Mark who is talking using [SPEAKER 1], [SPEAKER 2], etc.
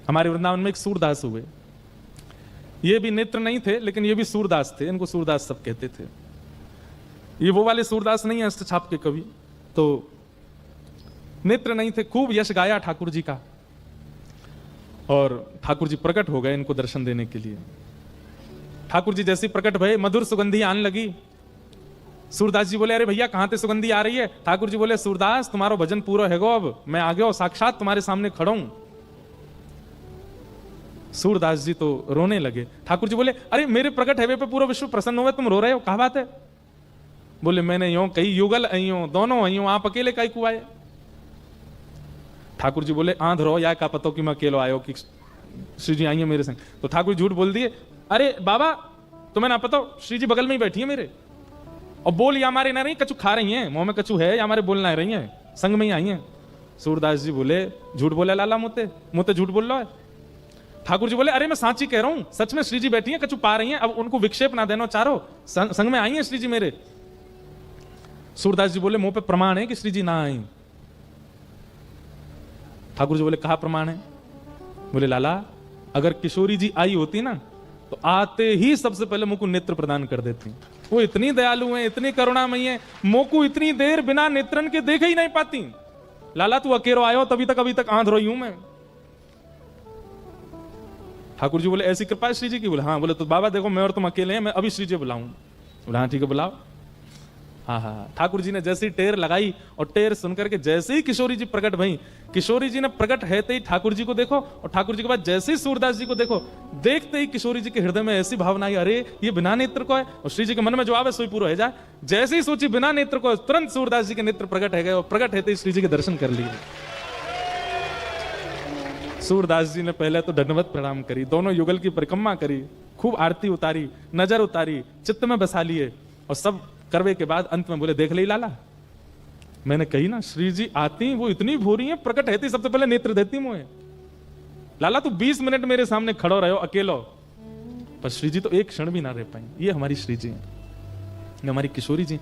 [SPEAKER 1] हमारे वृंदावन में एक सूरदास हुए, ये भी नेत्र नहीं थे लेकिन ये भी सूरदास थे, इनको सूरदास सब कहते थे। ये वो वाले सूरदास नहीं है अष्टछाप के कवि, तो नेत्र नहीं थे, खूब यश गाया ठाकुर जी का, और ठाकुर जी प्रकट हो गए इनको दर्शन देने के लिए। ठाकुर जी जैसे प्रकट भये मधुर सुगंधी आने लगी। सूरदास जी बोले अरे भैया कहां से सुगंधी आ रही है? ठाकुर जी बोले सूरदास तुम्हारो भजन पूरा है गो, अब मैं आ गया साक्षात तुम्हारे सामने खड़ा हूं। सूरदास जी तो रोने लगे। ठाकुर जी बोले अरे मेरे प्रकट है पे पूरा विश्व प्रसन्न हुआ, तुम रो रहे हो, क्या बात है? बोले मैंने यूं कई युगल अइयो दोनों अइयो, आप अकेले काई को आए? ठाकुर जी बोले आंध रो या का पतो कि मैं अकेलो आयो कि श्री जी आई है मेरे संग। तो ठाकुर झूठ बोल दिए, अरे बाबा तुम्हें ना पता श्री जी बगल में ही बैठी है मेरे, और बोल या हमारे ना रही, कछु खा रही हैं, मुंह में कछु है या हमारे बोलना रही है, संग में ही आई हैं। सूरदास जी बोले झूठ बोले लाला मुते मुते झूठ बोल रहा है। ठाकुर जी बोले अरे मैं सांची कह रहा हूं, सच में श्री जी बैठी हैं, कछु पा रही हैं, अब उनको विक्षेप ना देना चारो, संग में आई हैं श्री जी मेरे। सूरदास जी बोले मुंह पे प्रमाण है कि श्री जी ना आई। ठाकुर जी बोले कहा प्रमाण है? बोले लाला अगर किशोरी जी आई होती ना तो आते ही सबसे पहले मुझको नेत्र प्रदान कर देती। वो इतनी दयालु हैं, इतनी करुणामयी हैं, मोको इतनी देर बिना नेत्रन के देख ही नहीं पाती। लाला तू अकेलो आयो तभी तक, अभी तक आंध रोई हूं मैं। ठाकुर जी बोले ऐसी कृपा है श्री जी की? बोले हाँ। बोले तो बाबा देखो मैं और तुम अकेले हैं, मैं अभी श्री जी बुलाऊं? बोले हाँ ठीक है बुलाओ। हाँ हाँ। ठाकुर जी ने जैसे ही टेर लगाई और टेर सुनकर के जैसे ही किशोरी जी प्रकट भई, किशोरी जी ने प्रकट है ही ठाकुर जी को देखो, और ठाकुर जी के बाद जैसे ही सूरदास जी को देखो, देखते ही किशोरी जी के हृदय में ऐसी भावना आई अरे ये बिना नेत्र को है, और श्री जी के मन में जो आवे सोई पूरा है जाए। जैसे ही सोची बिना नेत्र को, तुरंत सूरदास जी के नेत्र प्रकट है गए, और प्रकट है ही श्री जी के दर्शन कर लिए। सूरदास जी ने पहले तो दंडवत प्रणाम करी, दोनों युगल की परिक्रमा करी, खूब आरती उतारी, नजर उतारी, चित्त में बसा लिए, और सब करवे के बाद अंत में बोले देख ले लाला, मैंने कही ना श्री जी आती वो इतनी भूरी है, प्रकट है सबसे पहले नेत्र देती मुझे। लाला तू 20 मिनट मेरे सामने खड़ो रहो अकेलो, पर श्री जी तो एक क्षण भी ना रह पाई। ये हमारी श्री जी है, ये हमारी किशोरी जी।